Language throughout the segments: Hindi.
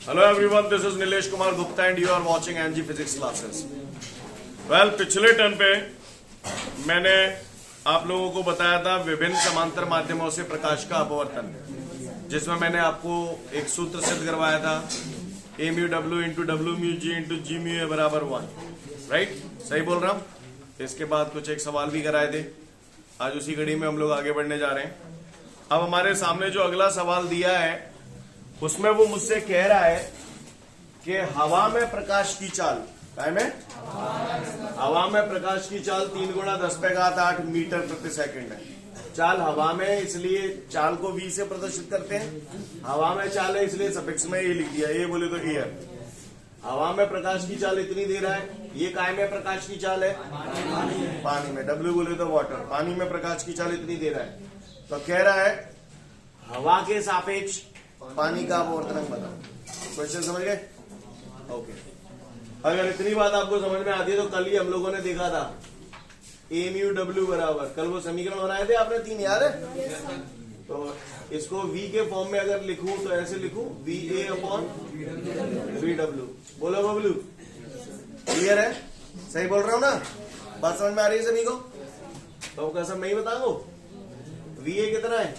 Hello everyone, this is Nilesh Kumar Gupta and you are watching NG Physics Classes. Well, पिछले टर्न पे मैंने आप लोगों को बताया था विभिन्न समांतर माध्यमों से प्रकाश का अपवर्तन, जिसमें मैंने आपको एक सूत्र सिद्ध करवाया था A mu W into W mu G into G mu A बराबर 1। राइट, सही बोल रहा हूं। इसके बाद कुछ एक सवाल भी कराए थे। आज उसी कड़ी में हम लोग आगे बढ़ने जा रहे हैं। अब हमारे सामने जो अगला सवाल दिया है उसमें वो मुझसे कह रहा है कि हवा में प्रकाश की चाल, हवा में प्रकाश की चाल 3 गुणा 10⁸ मीटर प्रति सेकंड है। चाल हवा में, इसलिए चाल को v से प्रदर्शित करते हैं। हवा में चाल है इसलिए सफिक्स में ए लिख दिया, ये बोले तो एयर। हवा में प्रकाश की चाल इतनी दे रहा है। ये काय में प्रकाश की चाल है? पानी में। W बोले तो वाटर। पानी में प्रकाश की चाल इतनी दे रहा है, तो कह रहा है हवा के सापेक्ष पानी का अपवर्तनांक बताओ। क्वेश्चन समझ गए? ओके। अगर इतनी बात आपको समझ में आती है तो कल ही हम लोगों ने देखा था ए म्यू डब्ल्यू बराबर, कल वो समीकरण बनाए थे आपने 3, याद है? तो इसको v के फॉर्म में अगर लिखूं तो ऐसे लिखूं we A upon V W. बोलो बबलू, क्लियर है? सही बोल रहा हूं ना? बात समझ में आ रही है सभी को? तो कैसा मैं ही बताऊं वी ए कितना है?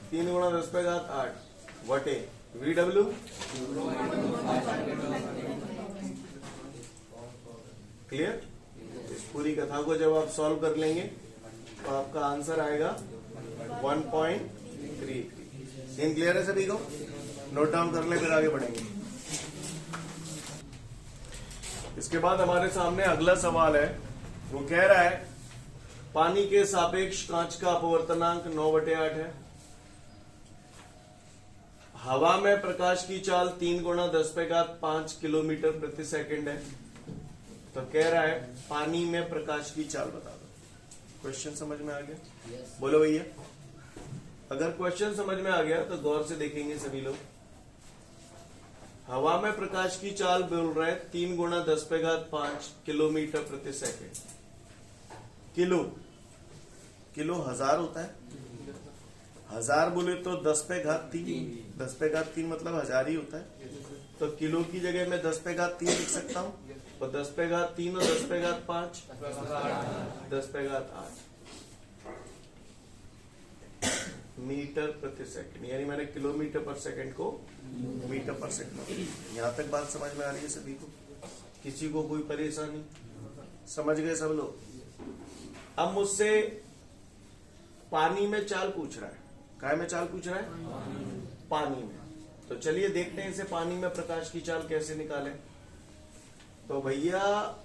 3 गुणा 10⁸ वटे वी डब्ल्यू क्लियर। इस पूरी कथा को जब आप सॉल्व कर लेंगे तो आपका आंसर आएगा 1.33। सीन क्लियर है सभी को? नोट डाउन कर ले, फिर आगे बढ़ेंगे। इसके बाद हमारे सामने अगला सवाल है। वो कह रहा है पानी के सापेक्ष कांच का अपवर्तनांक 9/8 है। हवा में प्रकाश की चाल 3 गुणा 10⁵ किलोमीटर प्रति सेकंड है। तो कह रहा है पानी में प्रकाश की चाल बता दो। क्वेश्चन समझ में आ गया? yes. बोलो भैया। अगर क्वेश्चन समझ में आ गया तो गौर से देखेंगे सभी लोग। हवा में प्रकाश की चाल बोल रहा है 3 गुणा 10⁵ किलोमीटर प्रति सेकंड। किलो 1000 होता है। 1000 बोले तो 10⁻3, 10⁻3 मतलब 1000 ही होता है। तो किलो की जगह मैं 10⁻3 लिख सकता हूं। तो 10⁻3 और 10⁻5 10⁻8 मीटर प्रति सेकंड, यानी मैंने किलोमीटर पर सेकंड को मीटर पर सेकंड। यहां तक बात समझ में आ रही है सभी को? किसी को कोई परेशानी? समझ गए सब लोग? अब मुझसे पानी में चाल पूछ रहा है। काय में चाल पूछ रहा है? पानी में। तो चलिए देखते हैं इसे पानी में प्रकाश की चाल कैसे निकालें। तो भैया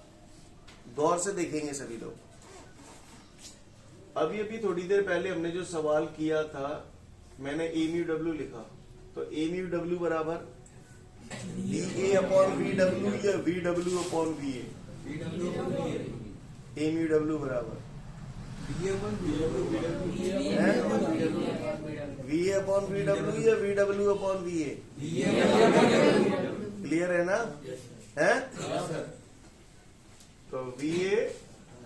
गौर से देखेंगे सभी लोग। अभी थोड़ी देर पहले हमने जो सवाल किया था, मैंने ए म्यू डब्ल्यू लिखा। तो ए म्यू डब्ल्यू बराबर V A upon V W या V W upon V A? A mu W बराबर V A upon V W या V W upon V A? Clear है ना? है? तो V A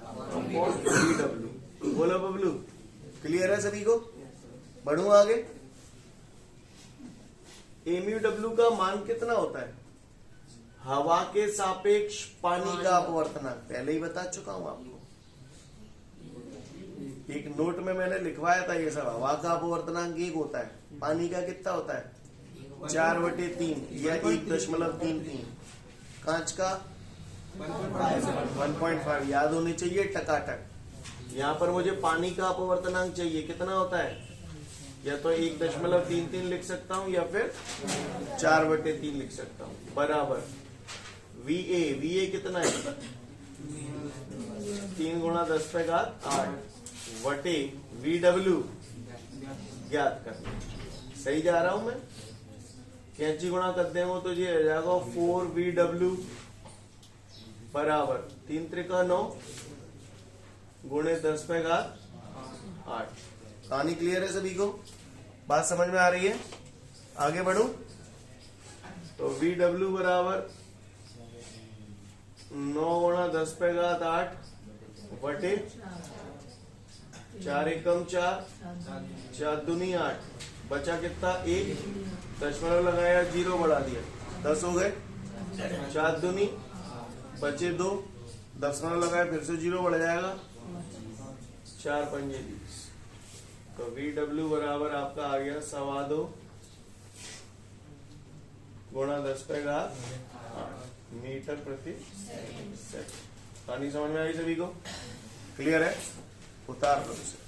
upon V W. बोलो बबलू, क्लियर है सभी को? बढ़ू आगे। ए म्यू डब्ल्यू का मान कितना होता है? हवा के सापेक्ष पानी का अपवर्तनांक। पहले ही बता चुका हूं आपको। एक नोट में मैंने लिखवाया था ये सब। हवा का अपवर्तनांक 1 होता है। पानी का कितना होता है? 4/3 या 1.33। कांच का 1.5। याद होने चाहिए टकाटक। यहाँ पर मुझे पानी का अपवर्तनांक चाहिए, कितना होता है? या तो 1.33 लिख सकता हूँ या फिर 4/3 लिख सकता हूँ। बराबर वी ए कितना है? 3 गुणा 10⁸ वटे वी डब्ल्यू ज्ञात करना। सही जा रहा हूं मैं? कैंची गुणा कर दे तो ये आ जाएगा 4 वी डब्ल्यू बराबर 3 त्रिका 9 गुणे 10⁸। कहानी क्लियर है सभी को? बात समझ में आ रही है? आगे बढ़ू। तो वी डब्ल्यू बराबर 9 गुणा 10⁸ वटे 4 एकम 4, 4 दूनी 8, बचा कितना 1, दशमलव लगाया 0 बढ़ा दिया 10 हो गए। 4 दूनी बचे 2, दशमलव लगाया फिर से 0 बढ़ जाएगा 4 पंजे 20। तो VW बराबर आपका आ गया 2.25 गुणा 10⁻8 मीटर प्रति सेकंड। पानी समझ में आई सभी को? क्लियर है? उतार लो इसे।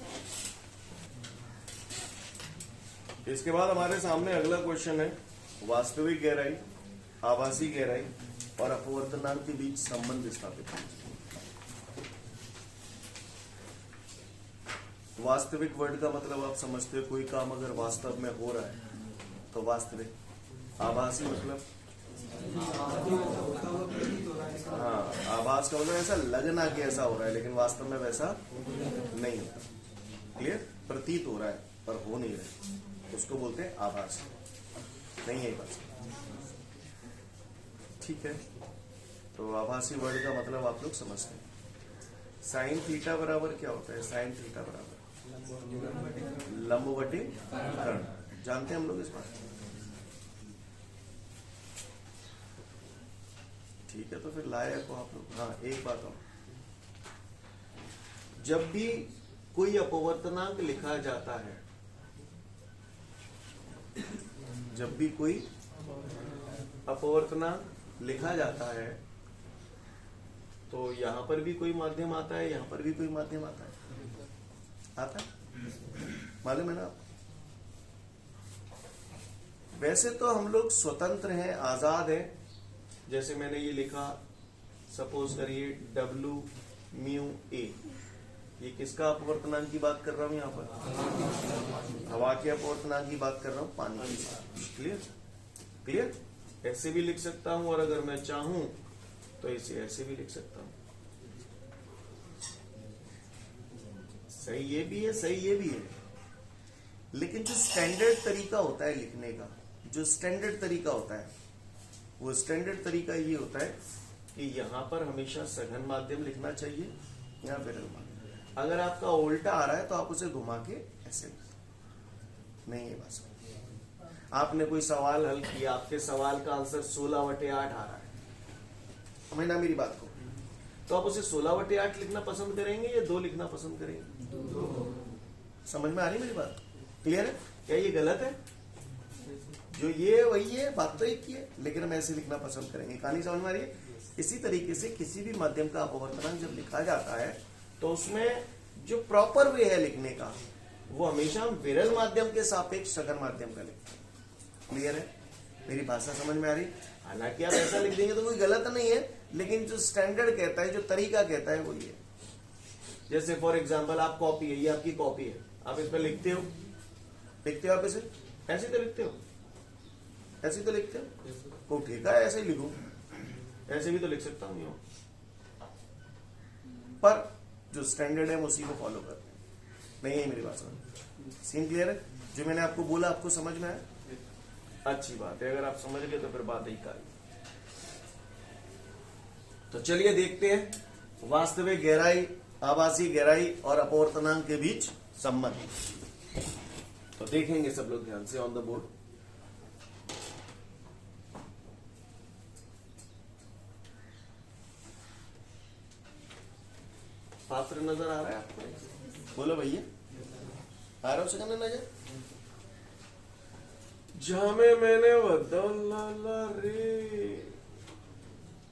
इसके बाद हमारे सामने अगला क्वेश्चन है वास्तविक गहराई, आभासी गहराई और अपवर्तनांक के बीच संबंध स्थापित। वास्तविक वर्ड का मतलब आप समझते हो कोई काम अगर वास्तव में हो रहा है तो वास्तविक। आभासी मतलब हाँ, आभास का मतलब ऐसा लगना कि ऐसा हो रहा है लेकिन वास्तव में वैसा नहीं होता। क्लियर? प्रतीत हो रहा है पर हो नहीं रहा है, उसको बोलते हैं आभास। नहीं है बस, ठीक है। तो आभासी वर्ड का मतलब आप लोग समझते हैं। साइन थीटा बराबर क्या होता है? साइन थीटा बराबर लंब बटे कर्ण। जानते हैं हम लोग इस बात? ठीक है, तो फिर लायक हो आप लोग। हाँ, एक बात और, जब भी कोई अपवर्तनांक लिखा जाता है, जब भी कोई अपवर्तनांक लिखा जाता है तो यहां पर भी कोई माध्यम आता है, यहां पर भी कोई माध्यम आता है। आता है? मालूम है ना? वैसे तो हम लोग स्वतंत्र हैं, आजाद हैं। जैसे मैंने ये लिखा, सपोज करिए W म्यू A, ये किसका अपवर्तनांक की बात कर रहा हूं? यहाँ पर हवा के अपवर्तनांक की बात कर रहा हूं, पानी की। क्लियर? क्लियर? ऐसे भी लिख सकता हूं और अगर मैं चाहूं तो इसे ऐसे भी लिख सकता हूं। सही ये भी है, सही ये भी है, लेकिन जो स्टैंडर्ड तरीका होता है लिखने का, जो स्टैंडर्ड तरीका होता है, वो स्टैंडर्ड तरीका ये होता है कि यहां पर हमेशा सघन माध्यम लिखना चाहिए या विरल माध्यम। अगर आपका उल्टा आ रहा है तो आप उसे घुमा के ऐसे नहीं है। बस आपने कोई सवाल हल किया, आपके सवाल का आंसर 16/8 आ रहा है, समझना मेरी बात को, तो आप उसे 16/8 लिखना पसंद करेंगे या 2 लिखना पसंद करेंगे? 2। समझ में आ रही मेरी बात? क्लियर है? क्या ये गलत है? जो ये वही है, बात तो एक ही है, लेकिन हम ऐसे लिखना पसंद करेंगे। कहानी समझ में आ रही है? इसी तरीके से किसी भी माध्यम का अपवर्तनांक जब लिखा जाता है तो उसमें जो प्रॉपर वे है लिखने का, वो हमेशा हम विरल माध्यम के सापेक्ष सघन माध्यम का लिखते हैं। क्लियर है? मेरी भाषा समझ में आ रही? हालांकि आप ऐसा लिख देंगे तो कोई गलत नहीं है, लेकिन जो स्टैंडर्ड कहता है, जो तरीका कहता है, वो ये है। जैसे फॉर एग्जाम्पल, आप कॉपी है, ये आपकी कॉपी है, आप इस पर लिखते हो, लिखते हो आप इसे ऐसे तो लिखते हो, ऐसे तो लिखते हो, को ठेका है ऐसे ही लिखो, ऐसे भी तो लिख सकता हूं, पर जो स्टैंडर्ड है उसी को फॉलो करते हैं। नहीं है मेरी बात समझ? सीन क्लियर है? जो मैंने आपको बोला आपको समझ में आया? अच्छी बात है, अगर आप समझ गए तो फिर बात ही काली। तो चलिए देखते हैं वास्तविक गहराई, आभासी गहराई और अपवर्तनांक के बीच संबंध। तो देखेंगे सब लोग ध्यान से ऑन द बोर्ड। पात्र नजर आ रहा है आपको? बोलो भैया, आ रहा हो सकन नजर? जामे मैंने बदला रे,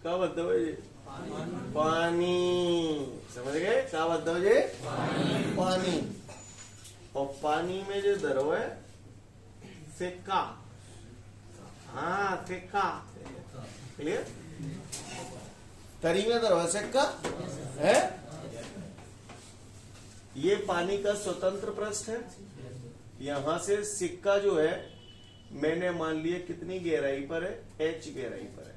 क्या बदल है? पानी। समझ गए? क्या बदल है? पानी। और पानी में जो दरो है सिक्का, हाँ सिक्का। क्लियर? तरी में दरो है सिक्का है। ये पानी का स्वतंत्र पृष्ठ है। यहां से सिक्का जो है मैंने मान लिया कितनी गहराई पर है? H गहराई पर है।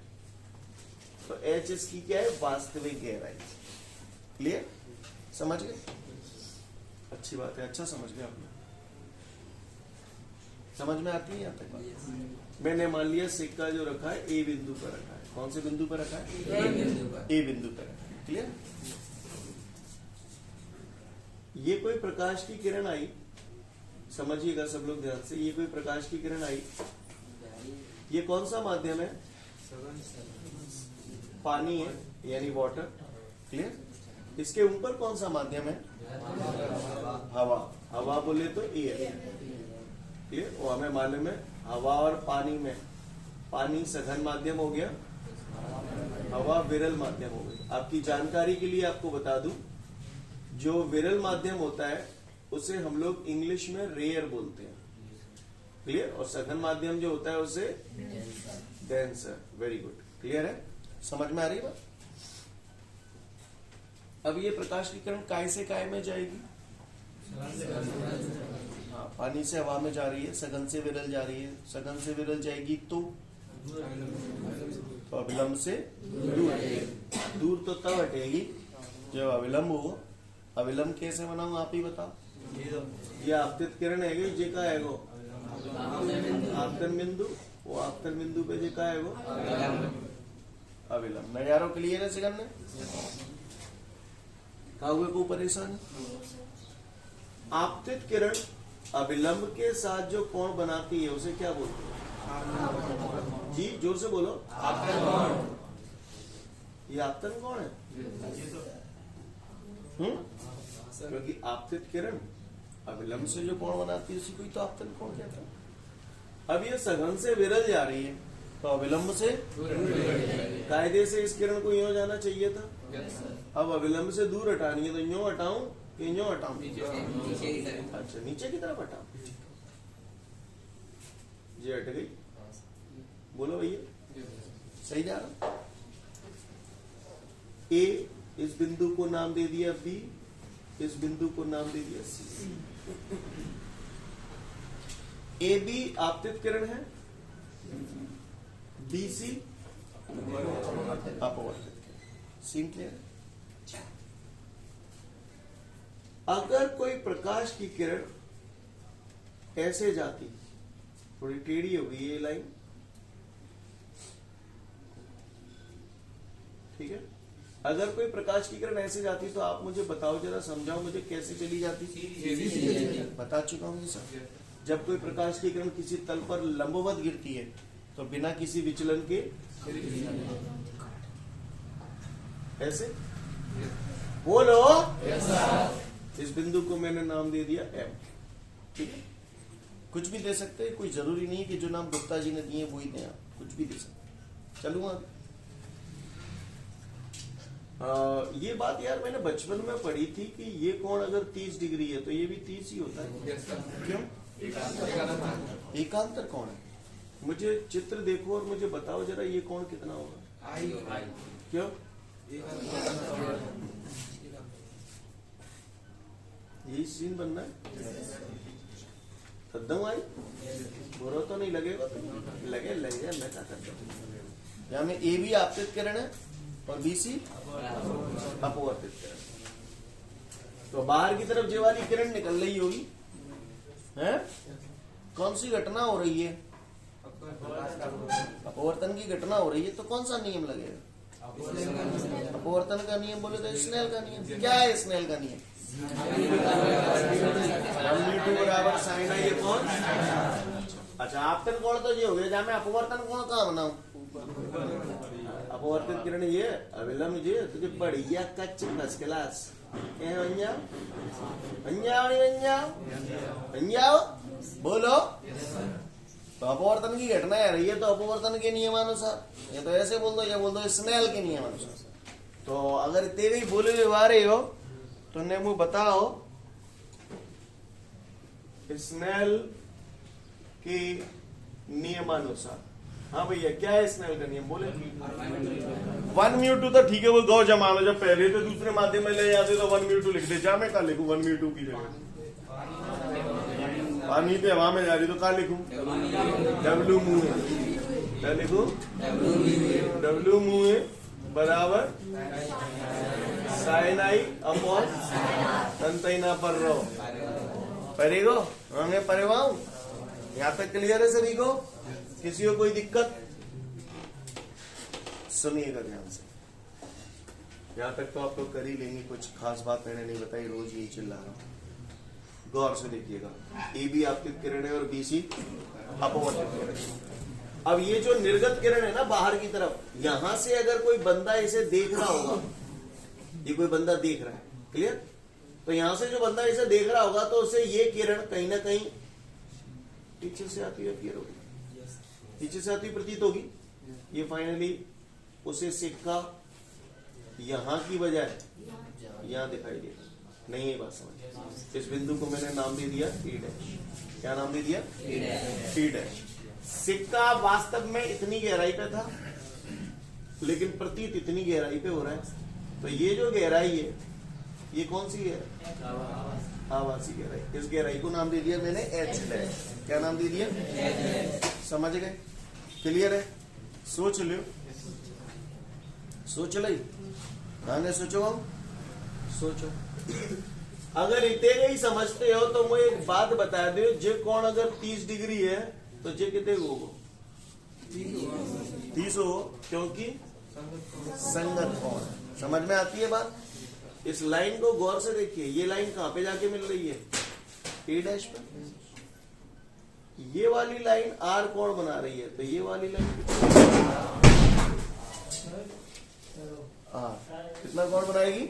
तो H इसकी क्या है? वास्तविक गहराई। क्लियर? समझ गए? अच्छी बात है, अच्छा समझ गए आपने। समझ में आती है यहाँ तक बात? मैंने मान लिया सिक्का जो रखा है A बिंदु पर रखा है। कौन से बिंदु पर रखा है? A बिंदु पर रखा है। क्लियर? ये कोई प्रकाश की किरण आई, समझिएगा सब लोग ध्यान से। ये कोई प्रकाश की किरण आई, ये कौन सा माध्यम है? पानी है, यानी वाटर। क्लियर। इसके ऊपर कौन सा माध्यम है? हवा। हवा बोले तो एयर। क्लियर। वो हमें मालूम है, हवा और पानी में, पानी सघन माध्यम हो गया, हवा विरल माध्यम हो गई। आपकी जानकारी के लिए आपको बता दूं, जो विरल माध्यम होता है उसे हम लोग इंग्लिश में रेयर बोलते हैं। क्लियर। और सघन माध्यम जो होता है उसे डेंसर। Very good. क्लियर है, समझ में आ रही बात? अब ये प्रकाश की किरण काय से काय में जाएगी? हाँ, पानी से हवा में जा रही है, सघन से विरल जा रही है। सघन से विरल जाएगी तो अविलंब से दूर हटेगी। दूर तो तब हटेगी जब अविलंब हो। अविलंब कैसे बनाऊं आप ही बताओ। ये आपतित किरण है, जे का है वो आपतन बिंदु, वो आपतन बिंदु पे जे का है वो अविलंब। नजारों क्लियर है सिकंद ने? कहा हुए को परेशान? आपतित किरण अविलंब के साथ जो कोण बनाती है उसे क्या बोलते हैं? जी जोर से बोलो। आपतन कोण। ये आपतन कोण है? क्योंकि आपतित किरण अविलंब से जो कोण बनाती है उसी को ही तो आपतन कोण कहते हैं। अब ये सघन से विरल जा रही है तो अविलंब से कायदे से इस किरण को यूं जाना चाहिए था। अब अविलंब से दूर हटानी है तो यूं हटाऊं कि यूं हटाऊं? अच्छा, नीचे की तरफ हटाऊं। जी हट गई। बोलो भैया, सही जा रहा? ए इस बिंदु को नाम दे दिया बी, इस बिंदु को नाम दे दिया सी। ए बी आपतित किरण है, बी सी अपवर्तित किरण। सीन क्लियर है? अगर कोई प्रकाश की किरण ऐसे जाती, थोड़ी टेढ़ी हो गई ये लाइन, ठीक है। अगर कोई प्रकाश की किरण ऐसे जाती तो आप मुझे बताओ, जरा समझाओ मुझे कैसे चली जाती? बता चुका हूं ये सब। जब कोई प्रकाश की किरण किसी तल पर लंबवत गिरती है तो बिना किसी विचलन के ऐसे बोलो। इस बिंदु को मैंने नाम दे दिया एम। ठीक है, कुछ भी दे सकते हैं, कोई जरूरी नहीं है कि जो नाम गुप्ता जी ने दिए वो ही दें आप, कुछ भी दे सकते। चलूंगा। ये बात यार मैंने बचपन में पढ़ी थी कि ये कोण अगर 30 डिग्री है तो ये भी 30 ही होता है। क्यों? एकांतर कोण है। मुझे चित्र देखो और मुझे बताओ जरा ये कोण कितना होगा? क्यों? यही सीन बनना है। तद्दम आई बुरा तो नहीं लगेगा? तो लगे मैं क्या करता हूँ। यहाँ में ए भी आपतित किरण है और बी सी अपवर्तित किरण। तो बाहर की तरफ जे वाली किरण निकल रही होगी है, कौन सी घटना हो रही है? अपवर्तन की घटना हो रही है। तो कौन सा नियम लगेगा? अपवर्तन का नियम बोले तो स्नेल का नियम। क्या है स्नेल का नियम? बराबर साइन है। ये कौन? अच्छा, आपतन कोण तो ये हो गया, जहां मैं अपवर्तन कोण कहां बनाऊं? अपवर्तित किरण ये अविलंब ये तुझे बढ़िया कच्चे फर्स्ट क्लास बोलो। तो अपवर्तन की घटना है रही है तो अपवर्तन के नियमानुसार, ये तो ऐसे बोल दो या बोल दो स्नेल के नियमानुसार। तो अगर तेरे बोले व्यवहार हो तो ने मुझे बताओ स्नेल के नियमानुसार। हाँ भैया, क्या है स्नेल का नियम? बोले 1μ2 तो ठीक है, वो गौ जमा लो। जब पहले तो दूसरे माध्यम में ले जाते तो 1μ2 लिख दे। जा मैं क्या लिखूं 1μ2 की जगह? पानी पे हवा में जा रही तो क्या लिखूं? डब्ल्यू मुँह है। क्या लिखूं? डब्ल्यू मुँह है बराबर साइन आई अपॉन तंतैना पर रहो परेगो। हमें परेवाऊ। यहाँ तक क्लियर है सभी को? किसी को कोई दिक्कत? सुनिएगा ध्यान से। यहाँ तक तो आप लोग कर ही लेंगे, कुछ खास बात मैंने नहीं बताई, रोज यही चिल्ला रहा हूं। गौर से देखिएगा, ए बी आपतित किरण है और बी सी अपवर्तित किरण है। अब ये जो निर्गत किरण है ना बाहर की तरफ, यहां से अगर कोई बंदा इसे देख रहा होगा, ये कोई बंदा देख रहा है, क्लियर, तो यहां से जो बंदा इसे देख रहा होगा तो उसे ये किरण कहीं ना कहीं पीछे से आती है, पीछे से आती प्रतीत होगी। ये फाइनली उसे सिक्का यहां की बजाय यहां दिखाई देगा। नहीं है बात समझ। इस बिंदु को मैंने नाम दे दिया E डैश। क्या नाम दे दिया? E dash. सिक्का वास्तव में इतनी गहराई पे था, लेकिन प्रतीत इतनी गहराई पे हो रहा है। तो ये जो गहराई है, ये कौन सी गहराई? आवासी गहराई। इस गहराई को नाम दे दिया मैंने H डैश। क्या नाम दे दिया? समझ गए? क्लियर है? सोच लो, सोच ली, गाने सोचो, सोचो। अगर इतने ही समझते हो तो मुझे एक बात बता दो, जे कोण अगर 30 डिग्री है तो जे कितने होगा? 30 हो, क्योंकि संगत कोण। समझ में आती है बात? इस लाइन को गौर से देखिए, ये लाइन कहां पे जाके मिल रही है? ए डैश पे। ये वाली लाइन आर कोण बना रही है, तो ये वाली लाइन कितना कोण बनाएगी?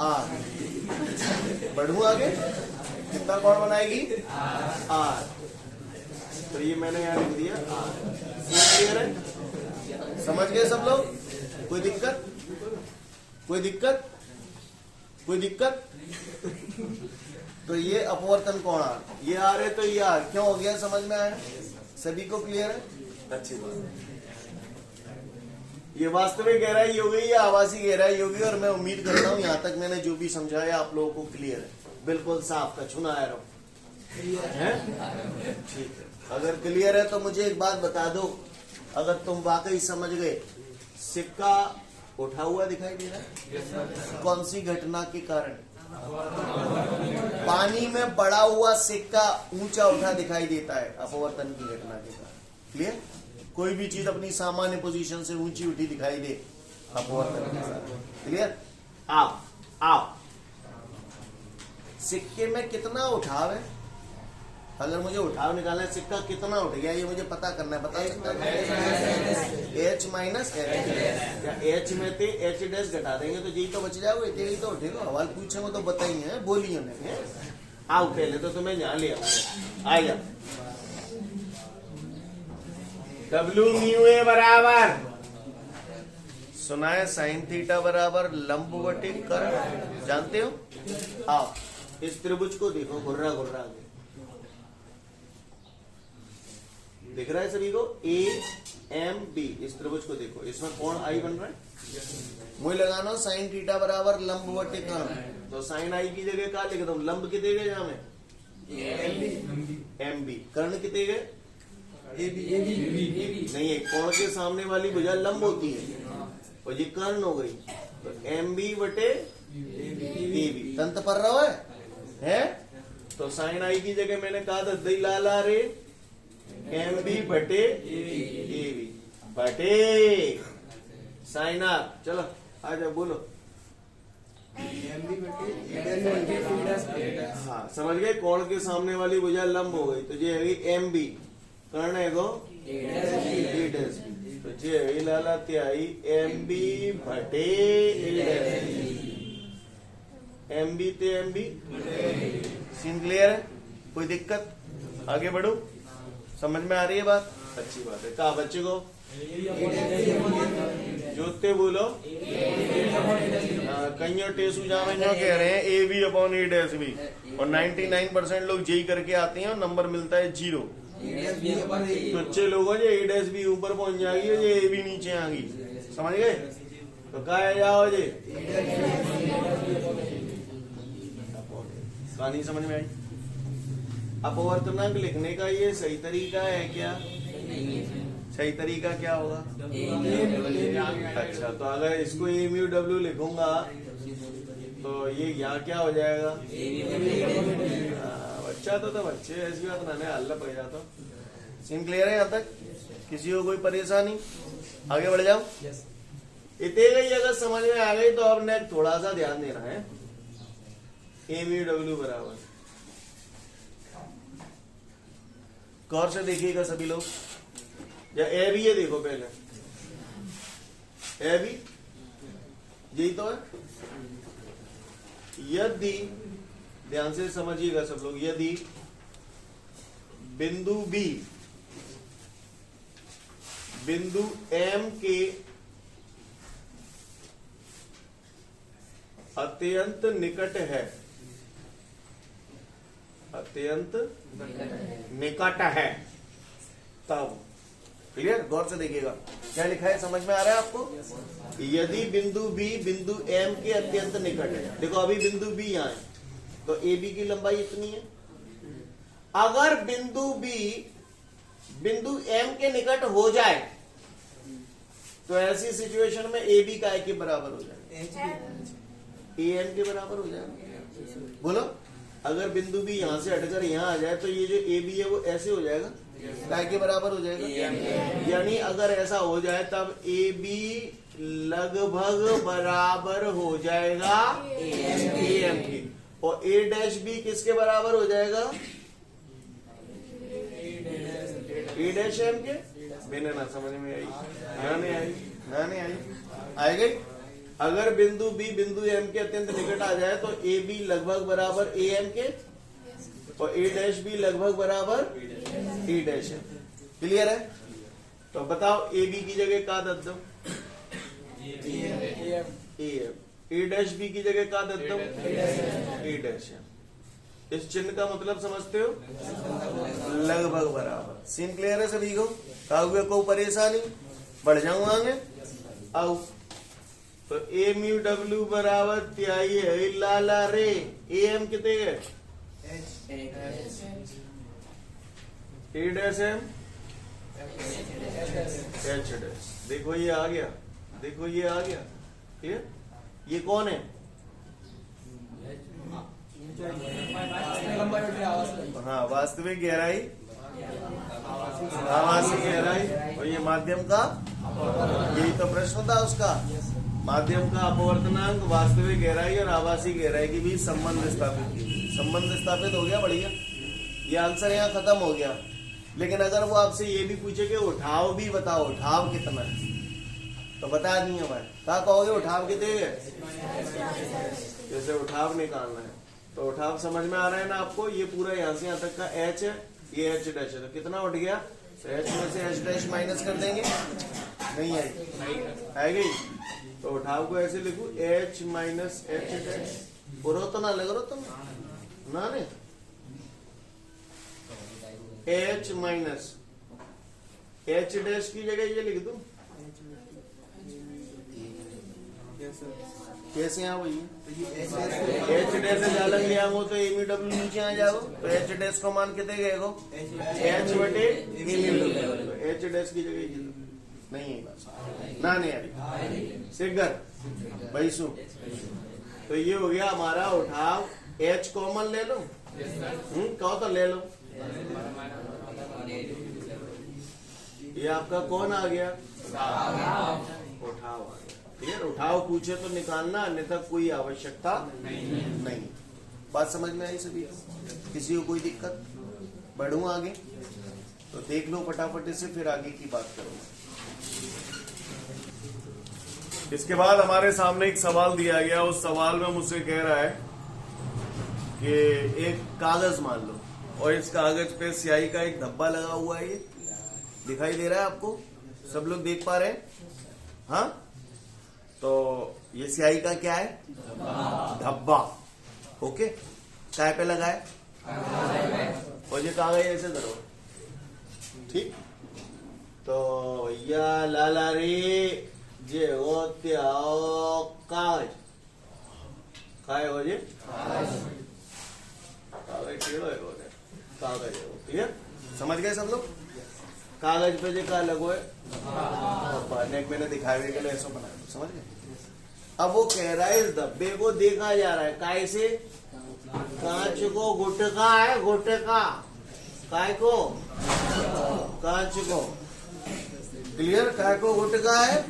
आर। बढ़ू आगे, कितना कोण बनाएगी? आर। तो ये मैंने यहां लिख दिया आर। क्लियर है? समझ गए सब लोग? कोई दिक्कत? कोई दिक्कत? कोई दिक्कत? तो ये अपवर्तन कोण आर, ये आर है तो ये आर क्यों हो गया? समझ में आया? सभी को क्लियर है? अच्छी बात। ये वास्तविक गहराई हो गई, या आवासी गहराई होगी, और मैं उम्मीद करता हूं यहां तक मैंने जो भी समझाया आप लोगों को क्लियर है, बिल्कुल साफ कछुना आ रहा है। ठीक है, अगर क्लियर है तो मुझे एक बात बता दो, अगर तुम वाकई समझ गए, सिक्का उठा हुआ दिखाई दे रहा है, कौन सी घटना के कारण? पानी में पड़ा हुआ सिक्का ऊंचा उठा दिखाई देता है, अपवर्तन की घटना के कारण। क्लियर? कोई भी चीज अपनी सामान्य पोजीशन से ऊंची उठी दिखाई दे, अपवर्तन के कारण। क्लियर? आप सिक्के में कितना उठाव है? अगर मुझे उठाव निकालना है, सिक्का कितना उठ गया ये मुझे पता करना है, बता सकता है? H माइनस H में थे H डैश घटा देंगे तो यही तो बच जाओगे, यही तो उठेगा। सवाल पूछे वो तो बताइए, बोलिए नहीं। आओ पहले तो तुम्हें यहाँ ले आओ, जा। W म्यू ए बराबर सुना है साइन थीटा बराबर लंबवती कर्ण, जानते हो? आओ इस त्रिभुज को देखो, घुर्रा घुर्रा आगे दिख रहा है सभी को? AMB, इस त्रिभुज को देखो, इसमें कोण आई बन रहा है। मुझे लगाना साइन थीटा बराबर लंबवती कर्ण, तो साइन आई की जगह क्या लिख दूं? लंब कितने गए यहाँ में? MB। कर्ण कितने गए? नहीं है, कोण के सामने वाली भुजा लंब होती है और ये कर्ण हो गई, तो MB बटे AB। तंत्र पर रहा है? तो साइन आई की जगह मैंने कहा था दई लाला रे MB बटे AB बटे साइन आर। चलो आ जाओ, बोलो। हाँ समझ गए, कोण के सामने वाली भुजा लंब हो गई, तो ये है MB, कर्ण है गो A डैश B, तो ये लाला त्याई MB बटे A डैश B। MB ते MB सीन क्लियर है? कोई दिक्कत? आगे बढ़ो, समझ में आ रही है बात? अच्छी बात है। कहा बच्चे को जोते बोलो, कहीं टेसू जामे जो कह रहे हैं AB upon A dash B, और 99% लोग जेई करके आते हैं और नंबर मिलता है 0। तो अच्छे लोगों ने A डैश B ऊपर पहुंच जाएगी और ये AB नीचे आ गई, समझ गए? तो कहा जाओ जे कहानी समझ में आई? अपवर्तनांक लिखने का ये सही तरीका है क्या? सही तरीका क्या होगा? अच्छा, तो अगर इसको AMUW लिखूंगा तो ये यहाँ क्या हो जाएगा? बच्चा तो बच्चे ऐसी बात ना हल्ला पड़ जाता। सीन क्लियर है यहाँ तक? किसी को कोई परेशानी? आगे बढ़ जाओ। इतने गई अगर समझ में आ गई तो अब नेक्स्ट थोड़ा सा ध्यान देना है। AMUW बराबर गौर से देखिएगा सभी लोग, या ए भी, ये देखो पहले ए भी, यही तो है। यदि, ध्यान से समझिएगा सब लोग, यदि बिंदु बी बिंदु एम के अत्यंत निकट है, अत्यंत निकट है, तब, क्लियर, गौर से देखिएगा क्या लिखा है, समझ में आ रहा है आपको। यदि बिंदु बी बिंदु एम के अत्यंत निकट है, देखो अभी बिंदु बी यहां है, तो ए बी की लंबाई इतनी है। अगर बिंदु बी बिंदु एम के निकट हो जाए तो ऐसी सिचुएशन में ए बी काय के बराबर हो जाएगा, ए एम के बराबर हो जाएगा। बोलो, अगर बिंदु बी यहां से हटकर यहां आ जाए तो ये जो ए बी है वो ऐसे हो जाएगा, काय के बराबर हो जाएगा। यानी अगर ऐसा हो जाए तब ए बी लगभग बराबर हो जाएगा ए एम की, और ए डैश बी किसके बराबर हो जाएगा, ए डैश एम के। मैंने ना समझ में आई, ना नहीं आई, ना नहीं आई, आई गई। अगर बिंदु बी बिंदु एम के अत्यंत निकट आ जाए तो ए बी लगभग बराबर ए एम के, और ए डैश बी लगभग बराबर ए डैश एम। क्लियर है। तो बताओ ए बी की जगह का दे दो, A M, A dash B की जगह का दे दो, ए डैश एम। इस चिन्ह का मतलब समझते हो, लगभग बराबर। सीन क्लियर है सभी को। कहा को परेशानी, बढ़ जाऊं आगे। आओ, तो ए म्यू डब्ल्यू बराबर त्याई है लाला रे, ए एम कितने गए, ए डैश एम, एच डैश। देखो ये आ गया, देखो ये आ गया, क्लियर। ये कौन है, हाँ, वास्तविक गहराई, आवासी गहराई, और ये माध्यम का, यही तो प्रश्न था उसका, माध्यम का अपवर्तनांक, वास्तविक गहराई और आवासी गहराई के बीच संबंध स्थापित कीजिए। संबंध स्थापित हो गया, बढ़िया। ये आंसर यहाँ खत्म हो गया। लेकिन अगर वो आपसे ये भी पूछे कि उठाव भी बताओ, उठाव कितना है, तो बता दिए मैं, क्या कहोगे, उठाव कितने है, जैसे उठाव निकालना है तो उठाव समझ में आ रहा है ना आपको। ये पूरा यहाँ से यहाँ तक का एच है, ये एच डैश है, तो कितना उठ गया, तो एच में से एच डैश माइनस कर देंगे, नहीं आएगी। तो उठाव को ऐसे लिखू, एच माइनस एच डैश, बुरा तो ना लग रहा तुम ना, नहीं, एच माइनस एच डैश की जगह ये लिख दूं, कैसे यहाँ वही एच डैश जालन लिया हो तो एमी डब्ल्यू नीचे आ जाओ, तो एच डैश को मान कितने गए गो, एच बटे एमी डब्ल्यू, एच डैश की जगह नहीं है बस, ना नहीं आ सिगर बैसू। तो ये हो गया हमारा उठाव। एच कॉमन ले लो, कहो तो ले लो, ये आपका कौन आ गया, उठाव आ गया। क्लियर। उठाव पूछे तो निकालना, अन्यथा कोई आवश्यकता नहीं। बात समझ में आई सभी को, किसी को कोई दिक्कत, बढ़ूं आगे तो देख लो फटाफट से, फिर आगे की बात करूंगा। इसके बाद हमारे सामने एक सवाल दिया गया, उस सवाल में मुझसे कह रहा है कि एक कागज मान लो, और इस कागज पे स्याही का एक धब्बा लगा हुआ है, ये दिखाई दे रहा है आपको, सब लोग देख पा रहे हैं, हाँ। तो ये स्याही का क्या है, धब्बा, ओके, काय पे लगा है, और ये कागज ऐसे धरो, ठीक। तो या लाला रे जे हो त्याओ कागज, काय हो जे कागज टेढ़ो है, कागज है, क्लियर, समझ गए सब लोग। कागज पे जो का लगो है, नेक मैंने दिखावे के लिए ऐसा बनाया, समझ गए। अब वो कह रहा है इस धब्बे को देखा जा रहा है, काय से, कांच को, गुटका है, गुटका, काय को, कांच को, क्लियर, काय को गुटका है,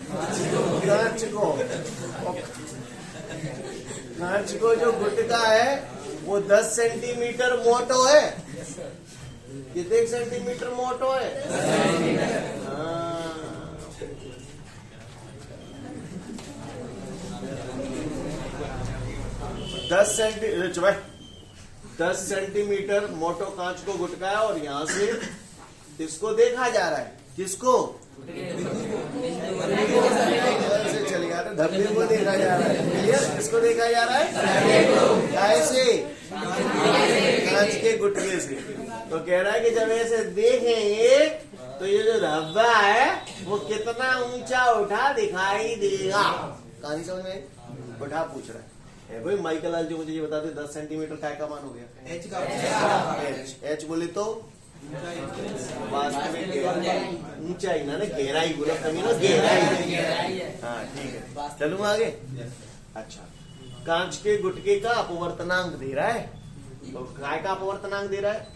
कांच को, कांच को जो गुटका है वो 10 सेंटीमीटर मोटो है, कितने सेंटीमीटर मोटो है? 10 सेंटीमीटर मोटो कांच को गुटकाया और यहां से इसको देखा जा रहा है। किसको? से चले जा रहे धब्बे को देखा जा रहा है। क्लियर? किसको देखा जा रहा है? ऐसे कांच के गुटके से। तो कह रहा है कि जब ऐसे देखेंगे तो ये जो धब्बा है वो कितना ऊंचा उठा दिखाई देगा। कहानी समझ में? उठा पूछ रहा है भाई माइकल लाल जो मुझे ये बताते 10 सेंटीमीटर काय का मान हो गया? एच बोले तो वास्तविक ऊंचाई ना गहराई बोला कमी ना गहराई। हाँ ठीक है, चलूंगा आगे। अच्छा, कांच के गुटके का अपवर्तनांक दे रहा है। तो काय का अपवर्तनांक दे रहा है?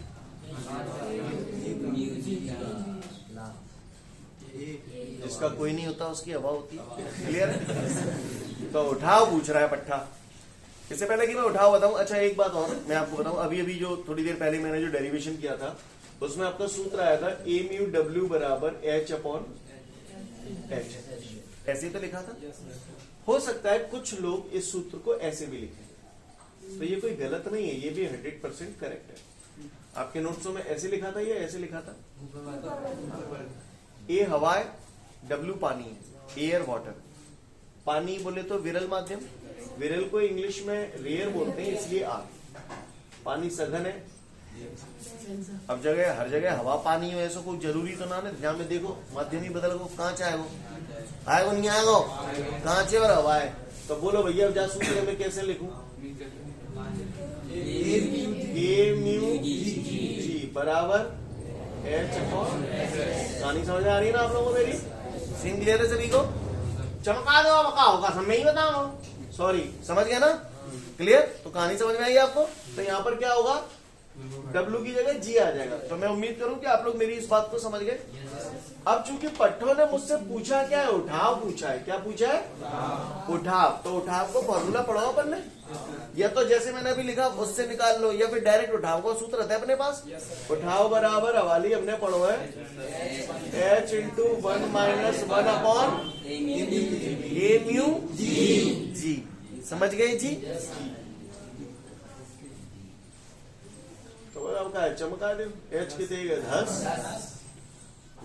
जिसका कोई नहीं होता उसकी हवा होती है। क्लियर? तो उठाव पूछ रहा है पट्टा। इससे पहले कि मैं उठाव बताऊं, अच्छा एक बात और मैं आपको बताऊं। अभी अभी जो थोड़ी देर पहले मैंने जो डेरिवेशन किया था उसमें आपका सूत्र आया था ए म्यू डब्ल्यू बराबर एच अपॉन एच। ऐसे ही तो लिखा था। हो सकता है कुछ लोग इस सूत्र को ऐसे भी लिखें, तो ये कोई गलत नहीं है, ये भी 100% करेक्ट है। आपके नोट्सों में ऐसे लिखा था या ऐसे लिखा था? ए हवा है, डब्ल्यू पानी है, एयर वाटर। पानी बोले तो विरल माध्यम, विरल को इंग्लिश में रेयर बोलते हैं इसलिए आर। पानी सघन है। अब जगह हर जगह हवा पानी हो ऐसा कोई जरूरी तो ना है। ध्यान में देखो, माध्यम ही बदल गो, कांच आएगो आएगो नहीं आएगो, कांच है और हवा है। तो बोलो भैया अब जा सूत्र में कैसे लिखूं? ए म्यू जी बराबर एच अपॉन। कहानी समझ आ रही है ना आप लोगों को मेरी? सीन क्लियर है सभी को? चमका दो मका होगा, मैं ही बताऊं। सॉरी, समझ गया ना? क्लियर? तो कहानी समझ में आई आपको? तो यहाँ पर क्या होगा? W की जगह G आ जाएगा। तो मैं उम्मीद करूं कि आप लोग मेरी इस बात को समझ गए। अब चूंकि पट्टों ने मुझसे पूछा क्या है? उठाव पूछा है। क्या पूछा है? उठाव। तो उठाव को फॉर्मूला पढ़ाओ अपन ने, या तो जैसे मैंने अभी लिखा उससे निकाल लो, या फिर डायरेक्ट उठाव का सूत्र रहता है अपने पास। उठाव बराबर हवाली हमने पढ़ो है H इंटू 1 माइनस 1 अपॉन ए म्यू जी। समझ गए जी? तो आपका चमका दे। एच कितने 10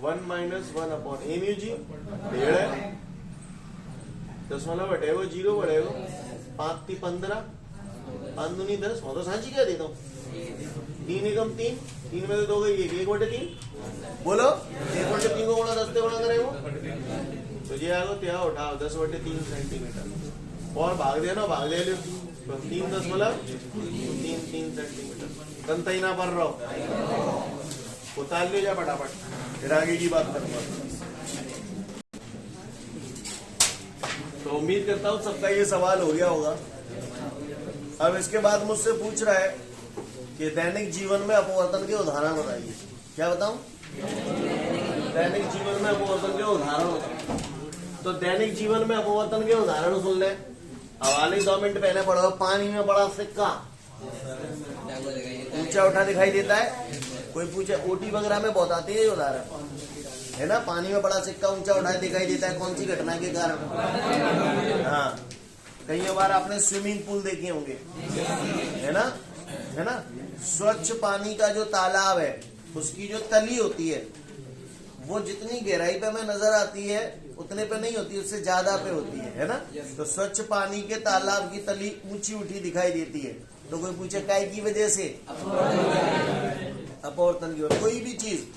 1 माइनस 1 अपॉन ए म्यू जी 1.5 है। 10 बटेगो 0 बढ़ेगो 5 × 15 5 दूनी 10। मैं तो सांची क्या देता हूँ? 3 एकम 3 3 में से 2 गई 1/3। बोलो 1/3 को गुणा 10 से गुणा करेगो तो ये आएगा क्या? उठाओ 10/3 सेंटीमीटर और भाग देना, भाग दे लो। तो 3 दशमलव 3 सेंटीमीटर। तंता ही ना पढ़ रहा हो, उतार ले जा फटाफट, फिर आगे की बात करूंगा। तो उम्मीद करता हूं सबका ये सवाल हो गया होगा। अब इसके बाद मुझसे पूछ रहा है कि दैनिक जीवन में अपवर्तन के उदाहरण बताइए। क्या बताऊं? दैनिक जीवन में अपवर्तन के उदाहरण बताओ। तो दैनिक जीवन में अपवर्तन के उदाहरण सुन ले। हवाले 2 मिनट पहले पढ़ो। पानी में बड़ा सिक्का ऊंचा उठा दिखाई देता है। कोई पूछे ओटी वगैरह में बहुत आती है ये उदाहरण, है ना? पानी में बड़ा सिक्का ऊंचा उठा दिखाई देता है, कौन सी घटना के कारण? हाँ, कई बार आपने स्विमिंग पूल देखे होंगे, है ना? है ना? स्वच्छ पानी का जो तालाब है उसकी जो तली होती है वो जितनी गहराई पे हमें नजर आती है उतने पे नहीं होती, उससे ज्यादा पे होती है ना? तो स्वच्छ पानी के तालाब की तली ऊंची उठी दिखाई देती है। तो कोई पूछे काय की वजह से? अपवर्तन की वजह। कोई भी चीज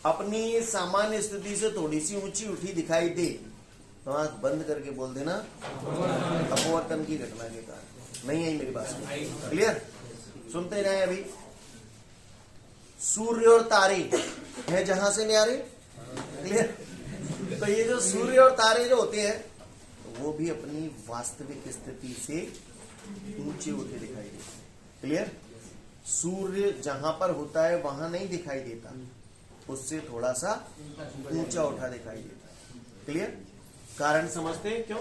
अपनी सामान्य स्थिति से थोड़ी सी ऊंची उठी दिखाई दे तो आंख बंद करके बोल देना अपवर्तन की घटना के कारण। नहीं आई मेरी बात? क्लियर? सुनते रहे। अभी सूर्य और तारे है जहां से न्यारे। क्लियर? तो ये जो सूर्य और तारे जो होते हैं वो भी अपनी वास्तविक स्थिति से ऊंचे उठे दिखाई देते हैं। क्लियर? सूर्य जहां पर होता है वहां नहीं दिखाई देता, उससे थोड़ा सा ऊंचा उठा दिखाई देता है। क्लियर? कारण समझते हैं क्यों?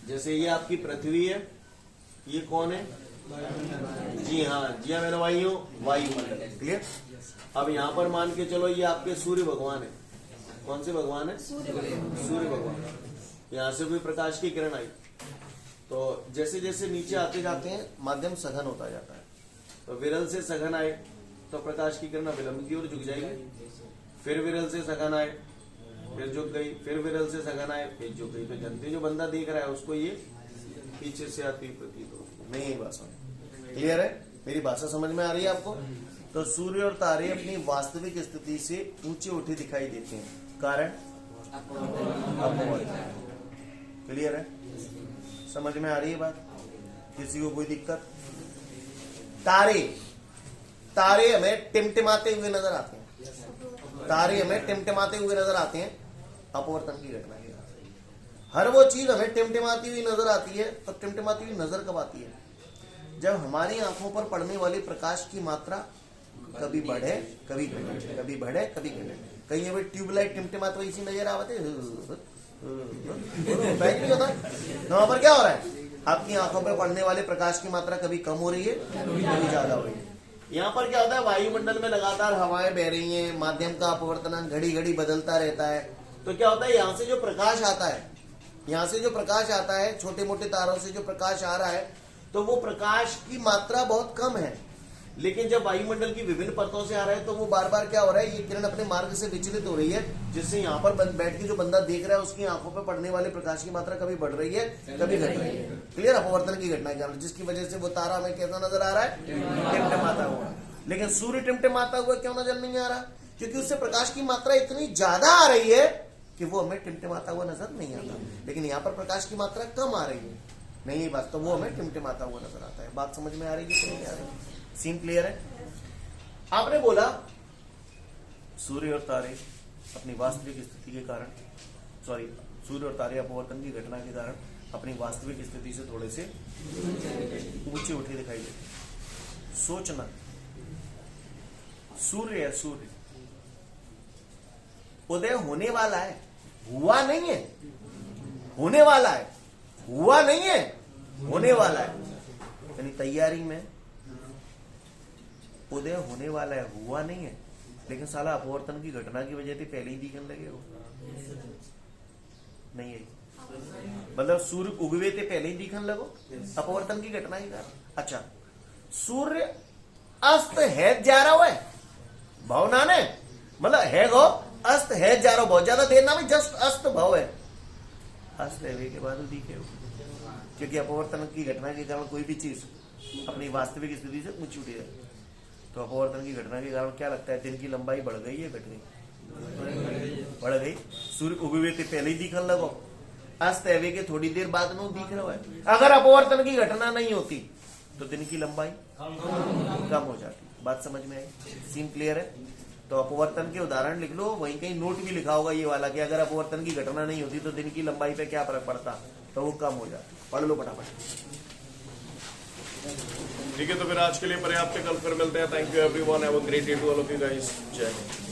जैसे ये आपकी पृथ्वी है, ये कौन है? जी हाँ मेरे भाइयों, वायुमंडल। क्लियर। अब यहाँ पर मान के चलो ये आपके सूर्य भगवान है। कौन से भगवान है? सूर्य भगवान। यहाँ से भी प्रकाश की किरण आई, तो जैसे जैसे नीचे आते जाते हैं माध्यम सघन होता जाता है। तो विरल से सघन आए तो प्रकाश की किरण विलंब की ओर झुक जाएगी, फिर विरल से सघन आए फिर झुक गई, फिर विरल से सघन आए फिर झुक गई। तो जनते जो बंदा देख रहा है उसको ये पीछे से आती प्रतीत होती नहीं। यही भाषा क्लियर है? मेरी भाषा समझ में आ रही है आपको? तो सूर्य और तारे अपनी वास्तविक स्थिति से ऊंचे उठे दिखाई देते हैं, कारण अपवर्तन। क्लियर है? समझ में आ रही है बात? किसी को कोई दिक्कत? तारे हमें टिमटिमाते हुए नजर आते हैं। तारे हमें टिमटिमाते हुए नजर आते हैं अपवर्तन की घटना के कारण। हर वो चीज हमें टिमटिमाती हुई नजर आती है। तो टिमटिमाती हुई नजर कब आती है? जब हमारी आंखों पर पड़ने वाली प्रकाश की मात्रा कभी बढ़े कभी घटे, कभी बढ़े कभी घटे। कहीं अभी ट्यूबलाइट टिमटिमाते हुई इसी नजर आवते वहां पर क्या हो रहा है? आपकी आंखों पर पड़ने वाले प्रकाश की मात्रा कभी कम हो रही है कभी ज्यादा हो रही है। यहाँ पर क्या होता है? वायुमंडल में लगातार हवाएं बह रही हैं, माध्यम का अपवर्तन घड़ी घड़ी बदलता रहता है। तो क्या होता है? यहाँ से जो प्रकाश आता है, छोटे मोटे तारों से जो प्रकाश आ रहा है, तो वो प्रकाश की मात्रा बहुत कम है। लेकिन जब वायुमंडल की विभिन्न परतों से आ रहा है तो वो बार बार क्या हो रहा है? ये किरण अपने मार्ग से विचलित हो रही है, जिससे यहाँ पर बैठ के जो बंदा देख रहा है उसकी आंखों पर पड़ने वाले प्रकाश की मात्रा कभी बढ़ रही है कभी घट रही है। क्लियर? अपवर्तन की घटना के कारण, जिसकी वजह से वो तारा हमें कैसा नजर आ रहा है? टिमटिमाता हुआ। लेकिन सूर्य टिमटिमाता हुआ क्यों नजर नहीं आ रहा? क्योंकि उससे प्रकाश की मात्रा इतनी ज्यादा आ रही है कि वो हमें टिमटिमाता हुआ नजर नहीं आता। लेकिन यहाँ पर प्रकाश की मात्रा कम आ रही है, नहीं बात, तो वो हमें टिमटिमाता हुआ नजर आता है। बात समझ में आ रही है कि नहीं आ रही? सीन क्लियर है? आपने बोला सूर्य और तारे अपनी वास्तविक स्थिति के कारण, सूर्य और तारे अपवर्तन की घटना के कारण अपनी वास्तविक स्थिति से थोड़े से ऊंचे उठे दिखाई देते। सोचना, सूर्य उदय होने वाला है, हुआ नहीं है। होने वाला है, हुआ नहीं है, होने वाला है। यानी तैयारी में उदय होने वाला है, हुआ नहीं है। लेकिन साला अपवर्तन की घटना की वजह से पहले ही दिखने लगे हो नहीं है। मतलब सूर्य उगवे थे पहले ही दिखने लगो अपवर्तन की घटना ही कारण। अच्छा, सूर्य अस्त है जा रहा है भावना ने, मतलब है गो अस्त है जा रहा, बहुत ज्यादा देर ना भी जस्ट अस्त भाव है। अस्त है के बाद दिखे हो, क्योंकि अपवर्तन की घटना के कारण कोई भी चीज अपनी वास्तविक स्थिति से ऊंची उठी है। तो अपवर्तन की घटना के कारण क्या लगता है? दिन की लंबाई बढ़ गई है घट गई? बढ़ गई। सूर्य उगे थे पहले ही दिखने लगो, अस्त है के थोड़ी देर बाद में दिख रहा है। अगर अपवर्तन की घटना नहीं होती तो दिन की लंबाई कम हो जाती। बात समझ में आई? सीन क्लियर है? तो अपवर्तन के उदाहरण लिख लो, वहीं कहीं नोट भी लिखा होगा ये वाला कि अगर अपवर्तन की घटना नहीं होती तो दिन की लंबाई पे क्या फर्क पड़ता, तो वो कम हो जाती। पढ़ लो फटाफट। ठीक है, तो फिर आज के लिए पर्याप्त है। कल फिर मिलते हैं। Thank you everyone, have a great day to all of you guys. जय हिंद।